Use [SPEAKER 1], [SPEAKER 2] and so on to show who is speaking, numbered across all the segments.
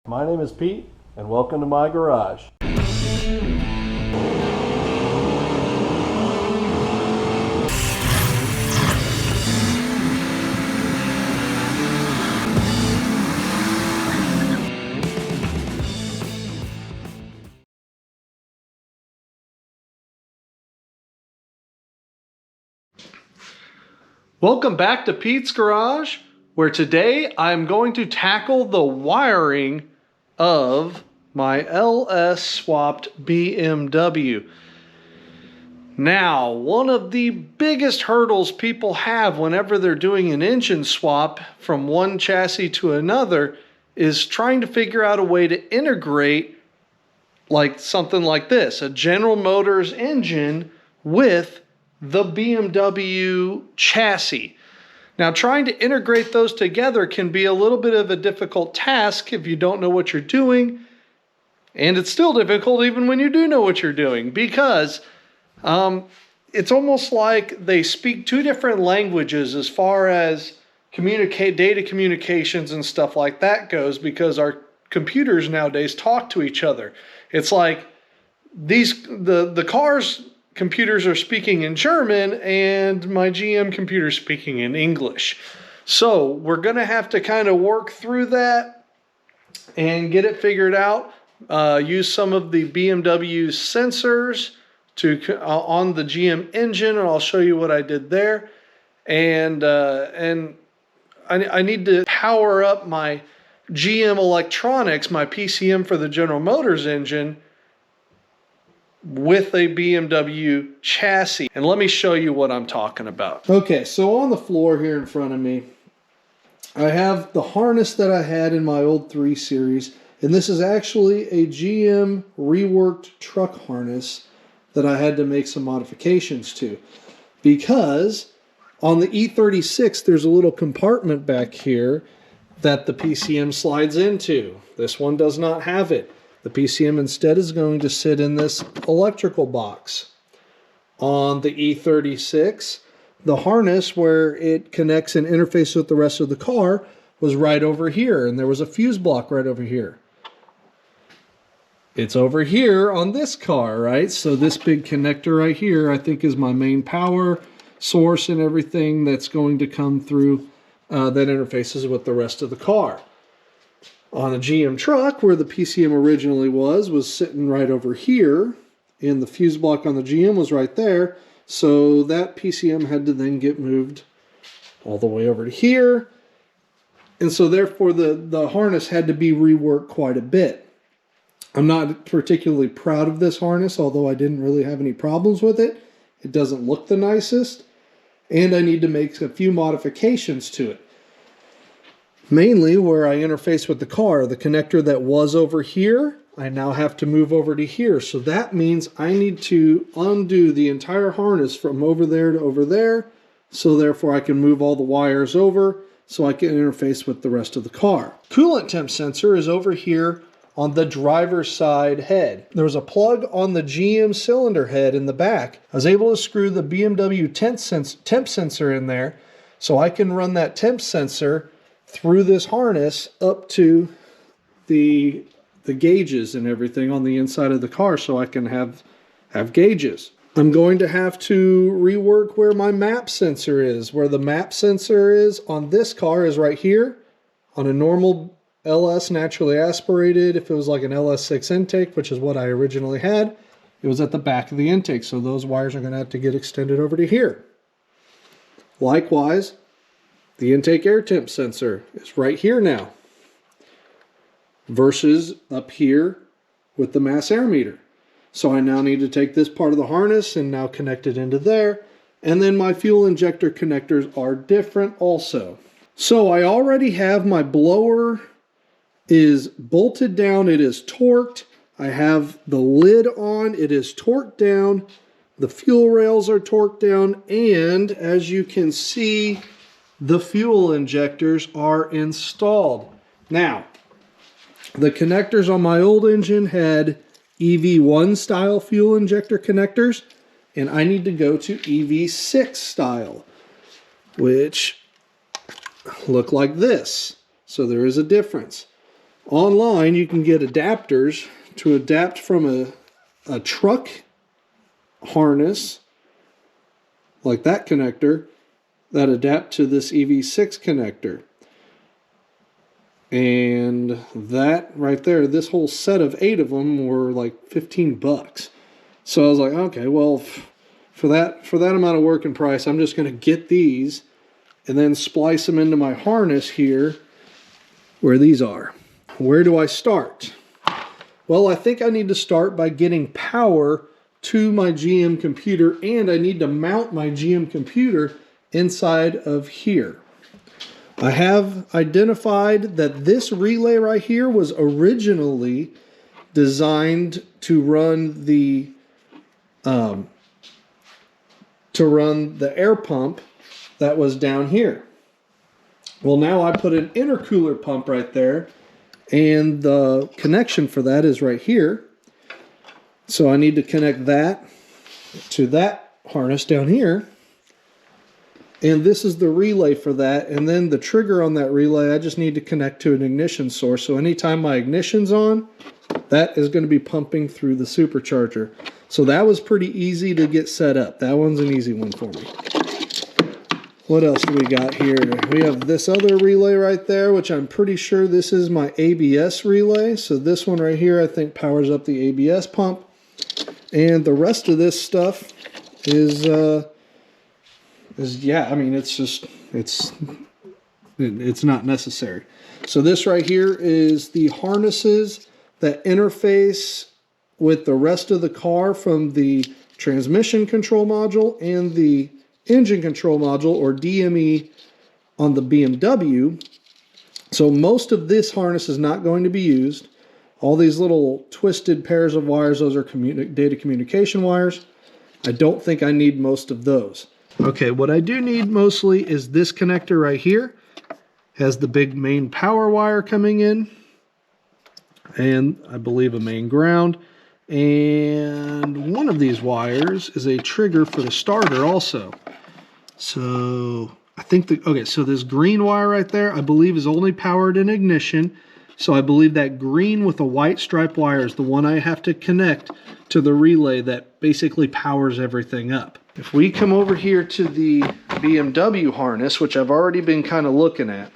[SPEAKER 1] My name is Pete, and welcome to my garage. Welcome back to Pete's Garage, where today I'm going to tackle the wiring of my LS swapped BMW. Now, one of the biggest hurdles people have whenever they're doing an engine swap from one chassis to another is trying to figure out a way to integrate like something like this, a General Motors engine with the BMW chassis. Now, trying to integrate those together can be a little bit of a difficult task if you don't know what you're doing. And it's still difficult even when you do know what you're doing, because it's almost like they speak two different languages as far as data communications and stuff like that goes, because our computers nowadays talk to each other. It's like the car's computers are speaking in German and my GM computer speaking in English. So we're going to have to kind of work through that and get it figured out. Use some of the BMW sensors on the GM engine, and I'll show you what I did there. And I need to power up my GM electronics, my PCM for the General Motors engine, with a BMW chassis. And let me show you what I'm talking about. Okay, so on the floor here in front of me, I have the harness that I had in my old 3 Series. And this is actually a GM reworked truck harness that I had to make some modifications to. Because on the E36, there's a little compartment back here that the PCM slides into. This one does not have it. The PCM instead is going to sit in this electrical box. On the E36, the harness where it connects and interfaces with the rest of the car was right over here, and there was a fuse block right over here. It's over here on this car, right? So this big connector right here, I think, is my main power source and everything that's going to come through that interfaces with the rest of the car. On a GM truck, where the PCM originally was sitting right over here, and the fuse block on the GM was right there, so that PCM had to then get moved all the way over to here, and so therefore the harness had to be reworked quite a bit. I'm not particularly proud of this harness, although I didn't really have any problems with it. It doesn't look the nicest, and I need to make a few modifications to it. Mainly where I interface with the car, the connector that was over here, I now have to move over to here. So that means I need to undo the entire harness from over there to over there. So therefore I can move all the wires over so I can interface with the rest of the car. Coolant temp sensor is over here on the driver's side head. There was a plug on the GM cylinder head in the back. I was able to screw the BMW temp sensor in there so I can run that temp sensor through this harness up to the gauges and everything on the inside of the car, so I can have gauges. I'm going to have to rework where my map sensor is. Where the map sensor is on this car is right here. On a normal LS naturally aspirated, if it was like an LS6 intake, which is what I originally had, it was at the back of the intake, so those wires are going to have to get extended over to here. Likewise, the intake air temp sensor is right here now versus up here with the mass air meter. So I now need to take this part of the harness and now connect it into there. And then my fuel injector connectors are different also. So I already have my blower is bolted down. It is torqued. I have the lid on. It is torqued down. The fuel rails are torqued down. And as you can see, the fuel injectors are installed. Now, the connectors on my old engine had EV1 style fuel injector connectors, and I need to go to EV6 style, which look like this. So there is a difference. Online, you can get adapters to adapt from a truck harness, like that connector, that adapt to this EV6 connector. And that right there, this whole set of 8 of them were like 15 bucks. So I was like, okay, well, for that amount of work and price, I'm just going to get these and then splice them into my harness here where these are. Where do I start? Well, I think I need to start by getting power to my GM computer, and I need to mount my GM computer inside of here. I have identified that this relay right here was originally designed to run the air pump that was down here. Well, now I put an intercooler pump right there, and the connection for that is right here. So I need to connect that to that harness down here. And this is the relay for that. And then the trigger on that relay, I just need to connect to an ignition source. So anytime my ignition's on, that is going to be pumping through the supercharger. So that was pretty easy to get set up. That one's an easy one for me. What else do we got here? We have this other relay right there, which I'm pretty sure this is my ABS relay. So this one right here, I think powers up the ABS pump. And the rest of this stuff is yeah, I mean, it's not necessary. So this right here is the harnesses that interface with the rest of the car from the transmission control module and the engine control module, or DME, on the BMW. So most of this harness is not going to be used. All these little twisted pairs of wires, those are data communication wires. I don't think I need most of those. Okay, what I do need mostly is this connector right here. Has the big main power wire coming in, and I believe a main ground. And one of these wires is a trigger for the starter also. So I think okay, so this green wire right there, I believe is only powered in ignition. So I believe that green with a white stripe wire is the one I have to connect to the relay that basically powers everything up. If we come over here to the BMW harness, which I've already been kind of looking at,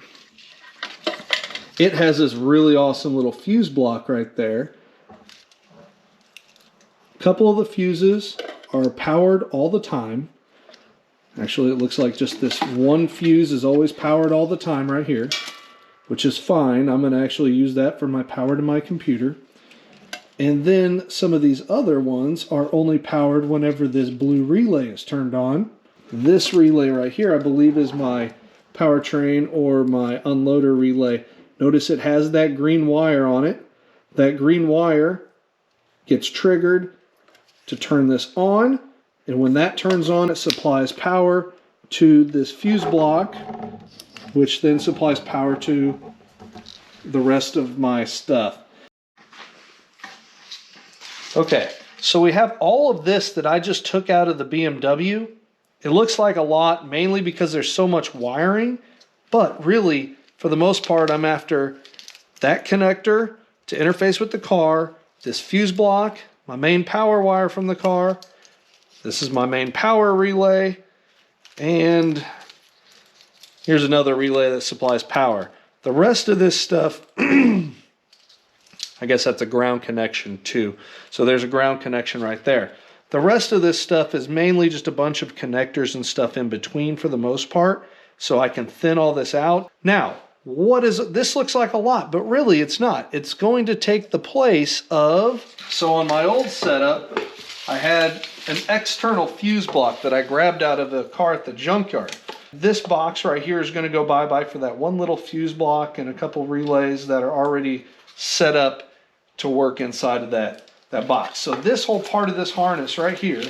[SPEAKER 1] it has this really awesome little fuse block right there. A couple of the fuses are powered all the time. Actually, it looks like just this one fuse is always powered all the time right here, which is fine. I'm going to actually use that for my power to my computer. And then some of these other ones are only powered whenever this blue relay is turned on. This relay right here, I believe, is my powertrain or my unloader relay. Notice it has that green wire on it. That green wire gets triggered to turn this on. And when that turns on, it supplies power to this fuse block, which then supplies power to the rest of my stuff. Okay, so we have all of this that I just took out of the BMW. It looks like a lot, mainly because there's so much wiring, but really, for the most part, I'm after that connector to interface with the car, this fuse block, my main power wire from the car, this is my main power relay, and here's another relay that supplies power. The rest of this stuff, I guess that's a ground connection too. So there's a ground connection right there. The rest of this stuff is mainly just a bunch of connectors and stuff in between for the most part, so I can thin all this out. Now, this looks like a lot, but really it's not. It's going to take the place of, so on my old setup, I had an external fuse block that I grabbed out of the car at the junkyard. This box right here is going to go bye-bye for that one little fuse block and a couple relays that are already set up to work inside of that box. So this whole part of this harness right here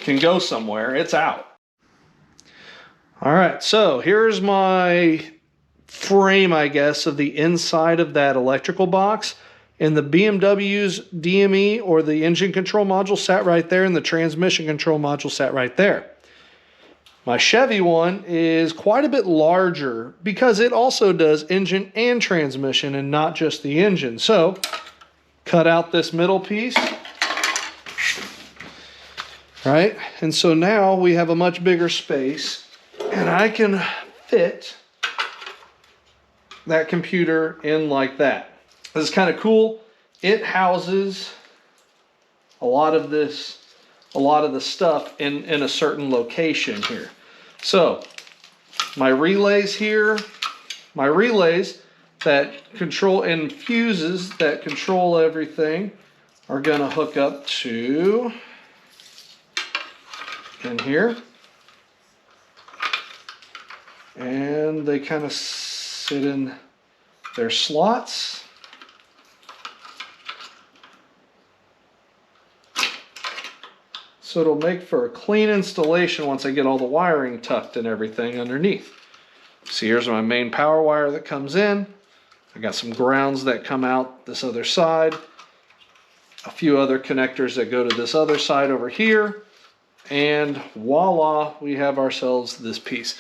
[SPEAKER 1] can go somewhere. It's out. All right, so here's my frame, I guess, of the inside of that electrical box. And the BMW's DME, or the engine control module, sat right there, and the transmission control module sat right there. My Chevy one is quite a bit larger because it also does engine and transmission and not just the engine. So cut out this middle piece, right? And so now we have a much bigger space and I can fit that computer in like that. This is kind of cool. It houses a lot of the stuff in a certain location here. So my relays here, my relays that control and fuses that control everything are going to hook up to in here. And they kind of sit in their slots. So it'll make for a clean installation once I get all the wiring tucked and everything underneath. See, here's my main power wire that comes in. I got some grounds that come out this other side. A few other connectors that go to this other side over here. And voila, we have ourselves this piece.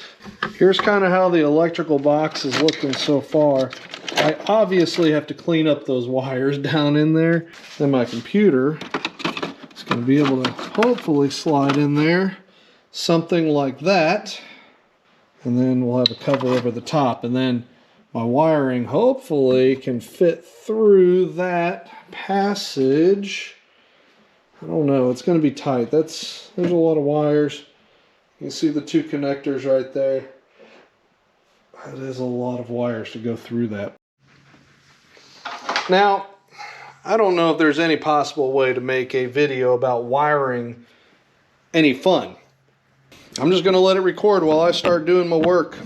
[SPEAKER 1] Here's kind of how the electrical box is looking so far. I obviously have to clean up those wires down in there. Then my computer is going to be able to hopefully slide in there. Something like that. And then we'll have a cover over the top. And then my wiring hopefully can fit through that passage. I don't know, it's going to be tight. There's a lot of wires. You can see the two connectors right there. That is a lot of wires to go through that. Now, I don't know if there's any possible way to make a video about wiring any fun. I'm just going to let it record while I start doing my work.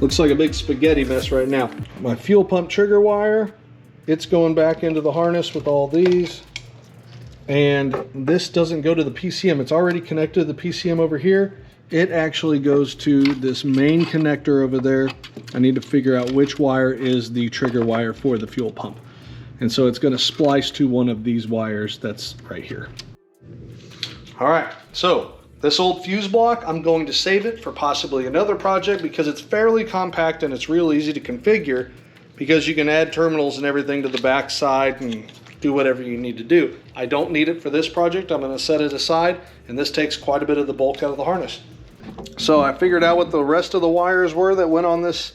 [SPEAKER 1] Looks like a big spaghetti mess right now. My fuel pump trigger wire, it's going back into the harness with all these. And this doesn't go to the PCM. It's already connected to the PCM over here. It actually goes to this main connector over there. I need to figure out which wire is the trigger wire for the fuel pump. And so it's going to splice to one of these wires that's right here. All right, so this old fuse block, I'm going to save it for possibly another project because it's fairly compact and it's real easy to configure because you can add terminals and everything to the back side and do whatever you need to do. I don't need it for this project. I'm going to set it aside, and this takes quite a bit of the bulk out of the harness. So I figured out what the rest of the wires were that went on this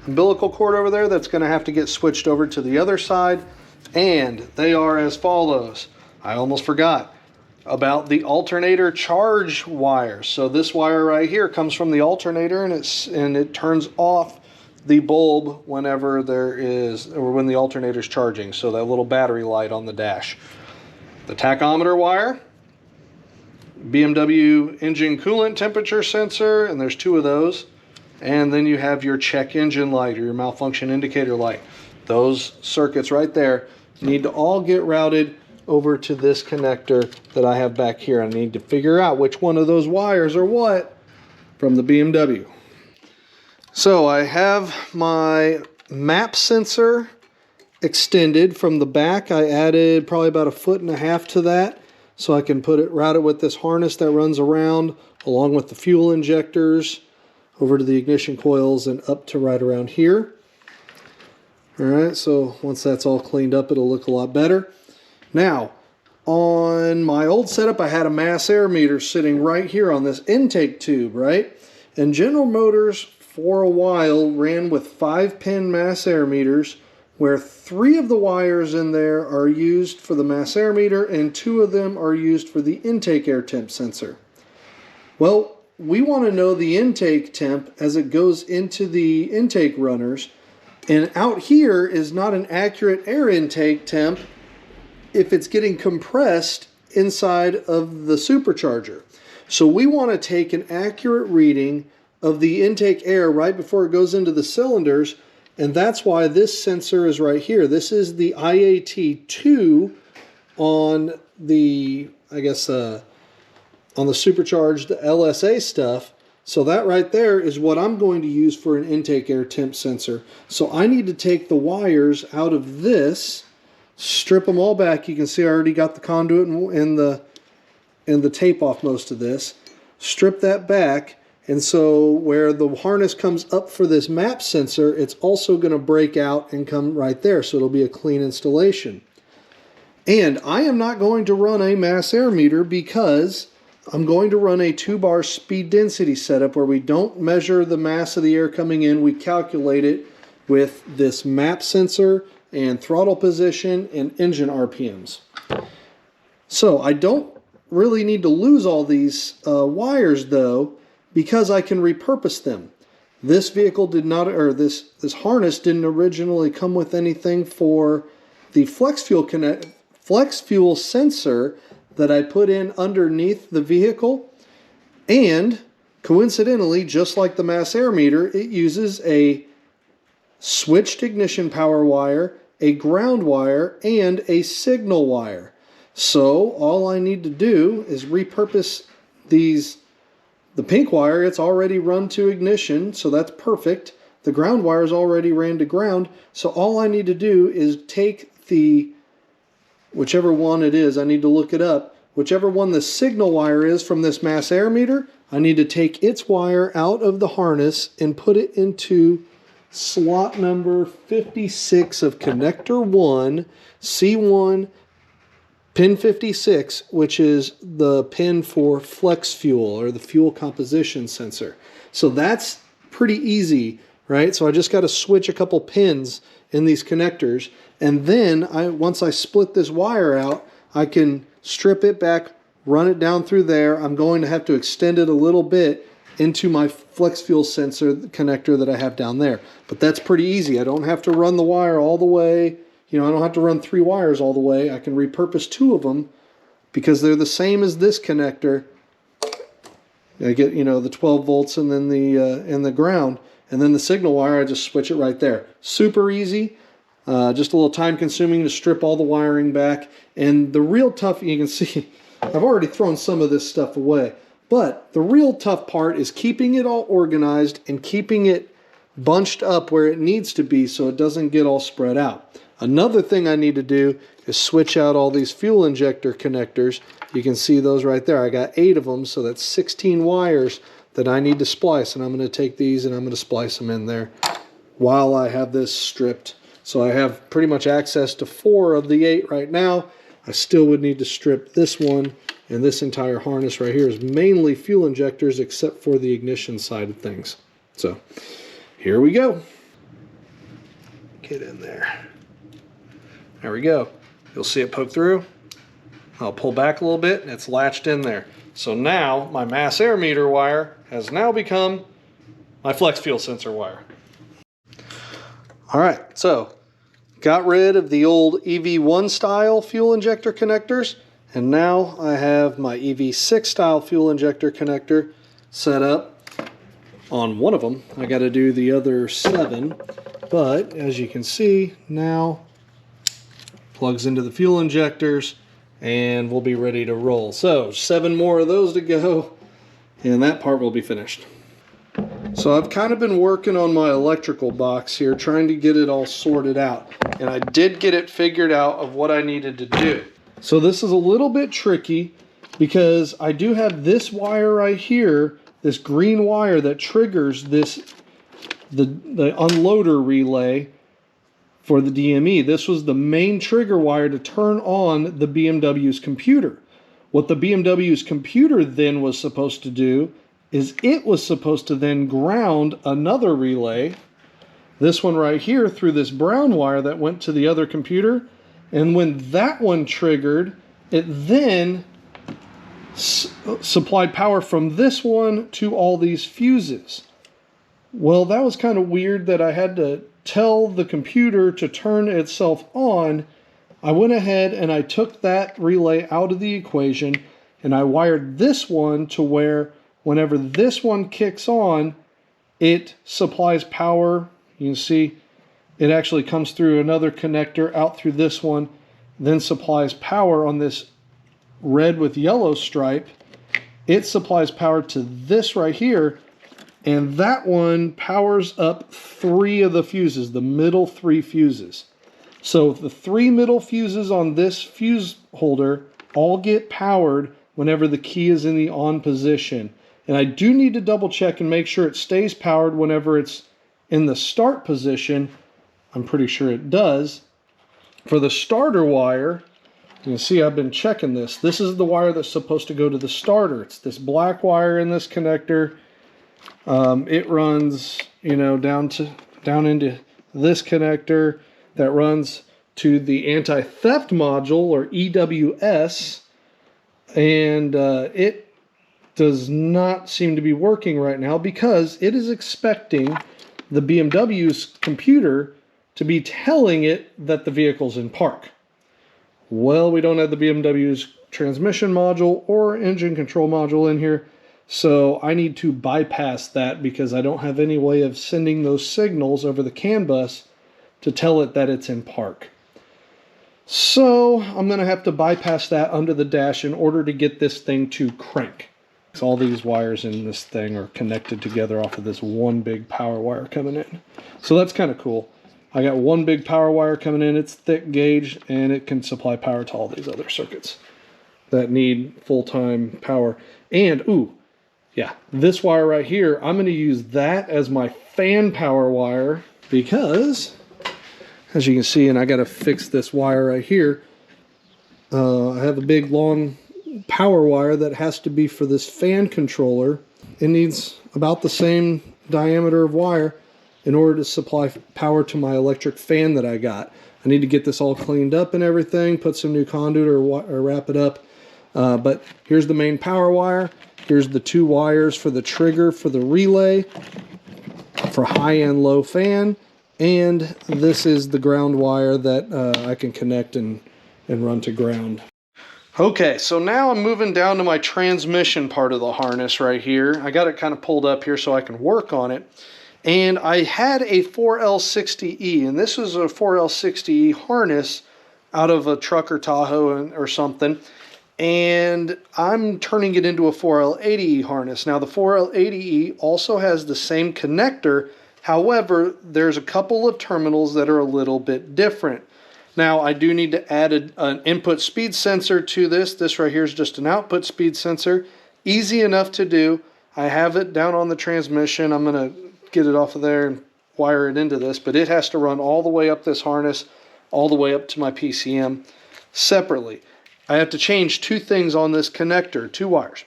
[SPEAKER 1] umbilical cord over there that's going to have to get switched over to the other side, and they are as follows. I almost forgot about the alternator charge wire. So this wire right here comes from the alternator, and it turns off the bulb whenever when the alternator is charging. So that little battery light on the dash. The tachometer wire, BMW engine coolant temperature sensor, and there's two of those. And then you have your check engine light or your malfunction indicator light. Those circuits right there need to all get routed over to this connector that I have back here. I need to figure out which one of those wires are what from the BMW. So I have my map sensor extended from the back. I added probably about 1.5 feet to that so I can route it with this harness that runs around along with the fuel injectors over to the ignition coils and up to right around here. All right, so once that's all cleaned up, it'll look a lot better. Now, on my old setup, I had a mass air meter sitting right here on this intake tube, right? And General Motors, for a while, ran with 5-pin mass air meters, where 3 of the wires in there are used for the mass air meter, and 2 of them are used for the intake air temp sensor. Well, we want to know the intake temp as it goes into the intake runners, and out here is not an accurate air intake temp if it's getting compressed inside of the supercharger. So we want to take an accurate reading of the intake air right before it goes into the cylinders And that's why this sensor is right here. This is the IAT2 on the, I guess, on the supercharged LSA stuff. So that right there is what I'm going to use for an intake air temp sensor. So I need to take the wires out of this, strip them all back. You can see I already got the conduit and the tape off most of this. Strip that back, and so where the harness comes up for this map sensor, it's also going to break out and come right there, so it'll be a clean installation. And I am not going to run a mass air meter because I'm going to run a 2-bar speed density setup where we don't measure the mass of the air coming in, we calculate it with this map sensor and throttle position and engine RPMs. So I don't really need to lose all these wires though, because I can repurpose them. This vehicle did not, or this harness didn't originally come with anything for the flex fuel sensor that I put in underneath the vehicle. And coincidentally, just like the mass air meter, it uses a switched ignition power wire, a ground wire, and a signal wire. So all I need to do is repurpose the pink wire. It's already run to ignition, so that's perfect. The ground wire is already ran to ground, so all I need to do is take whichever one it is, I need to look it up, whichever one the signal wire is from this mass air meter, I need to take its wire out of the harness and put it into slot number 56 of connector 1, C1, pin 56, which is the pin for flex fuel or the fuel composition sensor. So that's pretty easy, right? So I just got to switch a couple pins in these connectors, and then once I split this wire out, I can strip it back, run it down through there. I'm going to have to extend it a little bit into my flex fuel sensor connector that I have down there. But that's pretty easy. I don't have to run the wire all the way. You know, I don't have to run 3 wires all the way. I can repurpose 2 of them because they're the same as this connector. I get, you know, the 12 volts and then the ground, and then the signal wire, I just switch it right there. Super easy. Just a little time consuming to strip all the wiring back. And the real tough, you can see, I've already thrown some of this stuff away, but the real tough part is keeping it all organized and keeping it bunched up where it needs to be so it doesn't get all spread out. Another thing I need to do is switch out all these fuel injector connectors. You can see those right there. I got 8 of them, so that's 16 wires that I need to splice, and I'm going to take these and I'm going to splice them in there while I have this stripped. So I have pretty much access to 4 of the 8 right now. I still would need to strip this one, and this entire harness right here is mainly fuel injectors except for the ignition side of things. So here we go. Get in there. There we go. You'll see it poke through. I'll pull back a little bit and it's latched in there. So now my mass air meter wire has now become my flex fuel sensor wire. All right, so got rid of the old EV1 style fuel injector connectors, and now I have my EV6 style fuel injector connector set up on one of them. I got to do the other 7, but as you can see now, plugs into the fuel injectors and we'll be ready to roll. So 7 more of those to go and that part will be finished. So I've kind of been working on my electrical box here, trying to get it all sorted out, and I did get it figured out of what I needed to do. So this is a little bit tricky because I do have this wire right here, this green wire that triggers the unloader relay for the DME. This was the main trigger wire to turn on the BMW's computer. What the BMW's computer then was supposed to do is it was supposed to then ground another relay, this one right here, through this brown wire that went to the other computer. And when that one triggered, it then supplied power from this one to all these fuses. Well, that was kind of weird that I had to tell the computer to turn itself on. I went ahead and I took that relay out of the equation and I wired this one to where whenever this one kicks on, it supplies power. You can see It actually comes through another connector out through this one, then supplies power on this red with yellow stripe. It supplies power to this right here, and that one powers up 3 of the fuses, the middle 3 fuses. So the 3 middle fuses on this fuse holder all get powered whenever the key is in the on position. And I do need to double check and make sure it stays powered whenever it's in the start position. I'm pretty sure it does. For the starter wire, you can see I've been checking this. This is the wire that's supposed to go to the starter. It's this black wire in this connector. It runs, you know, down into this connector that runs to the anti-theft module, or EWS, and it does not seem to be working right now because it is expecting the BMW's computer to be telling it that the vehicle's in park. Well, we don't have the BMW's transmission module or engine control module in here, so I need to bypass that because I don't have any way of sending those signals over the CAN bus to tell it that it's in park. So I'm going to have to bypass that under the dash in order to get this thing to crank. So all these wires in this thing are connected together off of this one big power wire coming in. So that's kind of cool. I got one big power wire coming in. It's thick gauge, and it can supply power to all these other circuits that need full-time power. And, ooh, yeah, this wire right here, I'm going to use that as my fan power wire because, as you can see, and I got to fix this wire right here, I have a big long power wire that has to be for this fan controller. It needs about the same diameter of wire in order to supply power to my electric fan that I got. I need to get this all cleaned up and everything, put some new conduit or wrap it up. But here's the main power wire. Here's the 2 wires for the trigger for the relay for high and low fan. And this is the ground wire that I can connect and run to ground. Okay, so now I'm moving down to my transmission part of the harness right here. I got it kind of pulled up here so I can work on it. And I had a 4L60E, and this was a 4L60E harness out of a trucker Tahoe or something. And I'm turning it into a 4L80E harness. Now the 4L80E also has the same connector. However, there's a couple of terminals that are a little bit different. Now I do need to add an input speed sensor to this. This right here is just an output speed sensor. Easy enough to do. I have it down on the transmission. I'm going to get it off of there and wire it into this, but it has to run all the way up this harness, all the way up to my PCM separately. I have to change 2 things on this connector, 2 wires.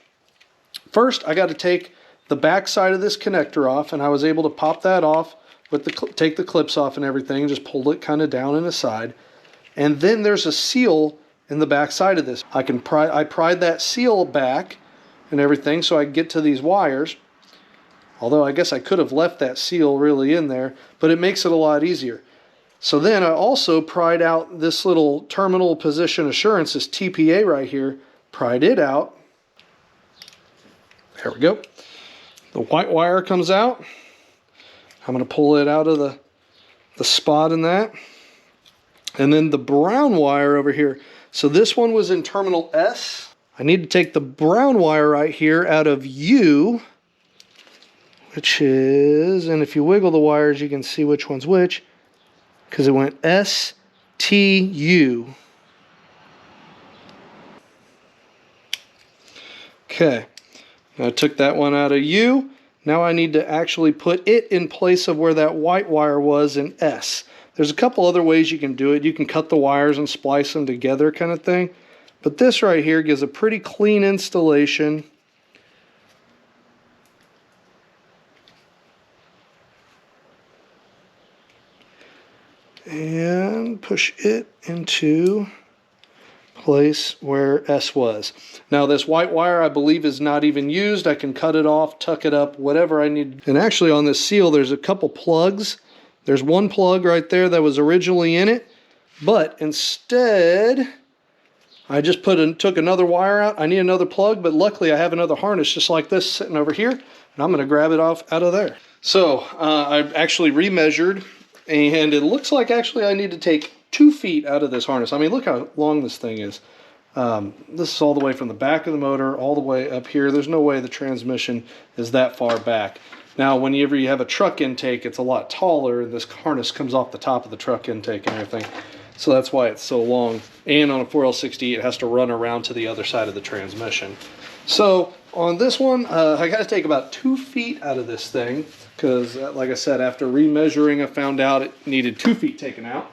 [SPEAKER 1] First, I got to take the back side of this connector off, and I was able to pop that off with take the clips off and everything, just pull it kind of down and aside. And then there's a seal in the back side of this. I pried that seal back and everything so I could get to these wires. Although I guess I could have left that seal really in there, but it makes it a lot easier. So then I also pried out this little terminal position assurance, this TPA right here, pried it out. There we go. The white wire comes out. I'm going to pull it out of the spot in that. And then the brown wire over here. So this one was in terminal S. I need to take the brown wire right here out of U, which is, and if you wiggle the wires, you can see which one's which, because it went S, T, U. Okay, I took that one out of U. Now I need to actually put it in place of where that white wire was in S. There's a couple other ways you can do it. You can cut the wires and splice them together kind of thing. But this right here gives a pretty clean installation. And push it into place where S was. Now this white wire I believe is not even used. I can cut it off, tuck it up, whatever I need. And actually on this seal there's a couple plugs. There's one plug right there that was originally in it, but instead I just took another wire out. I need another plug, but luckily I have another harness just like this sitting over here, and I'm going to grab it off out of there. So I actually remeasured And it looks like actually I need to take 2 feet out of this harness. I mean, look how long this thing is. This is all the way from the back of the motor all the way up here. There's no way the transmission is that far back. Now, whenever you have a truck intake, it's a lot taller. This harness comes off the top of the truck intake and everything. So that's why it's so long. And on a 4L60, it has to run around to the other side of the transmission. So on this one, I got to take about 2 feet out of this thing because, like I said, after remeasuring, I found out it needed 2 feet taken out.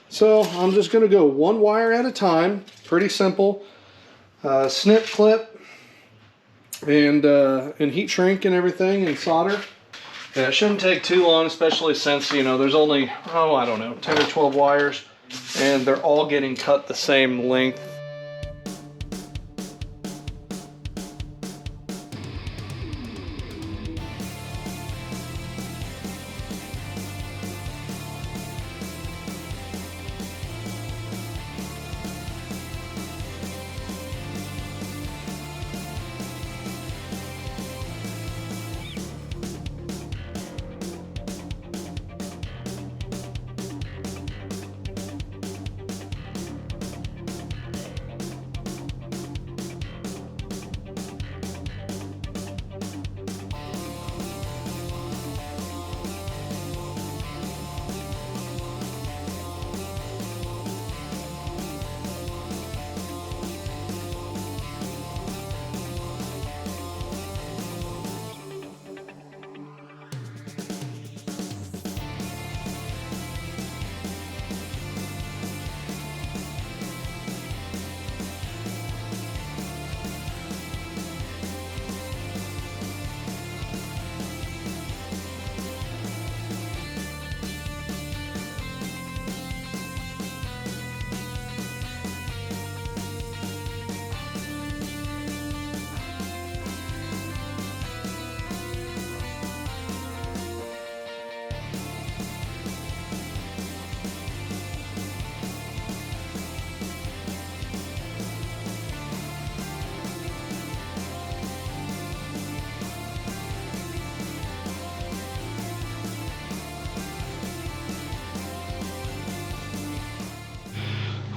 [SPEAKER 1] So I'm just going to go 1 wire at a time. Pretty simple. Snip, clip, and heat shrink and everything, and solder. Yeah, it shouldn't take too long, especially since, you know, there's only, oh, I don't know, 10 or 12 wires, and they're all getting cut the same length.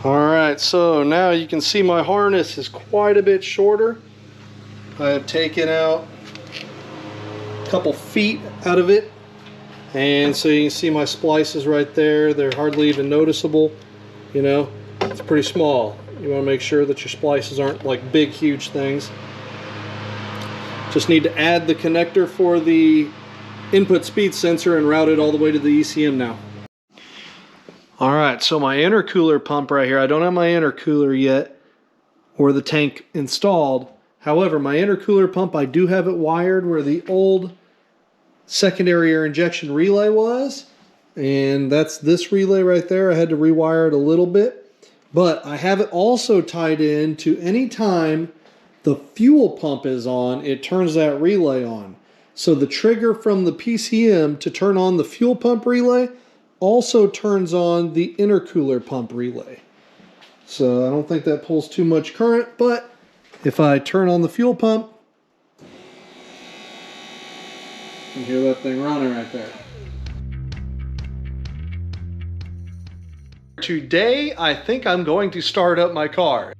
[SPEAKER 1] Alright, so now you can see my harness is quite a bit shorter. I have taken out a couple feet out of it, and so you can see my splices right there. They're hardly even noticeable. You know, it's pretty small. You want to make sure that your splices aren't like big, huge things. Just need to add the connector for the input speed sensor and route it all the way to the ECM now. Alright, so my intercooler pump right here, I don't have my intercooler yet or the tank installed. However, my intercooler pump, I do have it wired where the old secondary air injection relay was. And that's this relay right there. I had to rewire it a little bit. But I have it also tied in to any time the fuel pump is on, it turns that relay on. So the trigger from the PCM to turn on the fuel pump relay also turns on the intercooler pump relay. So I don't think that pulls too much current, but if I turn on the fuel pump, you can hear that thing running right there. Today, I think I'm going to start up my car.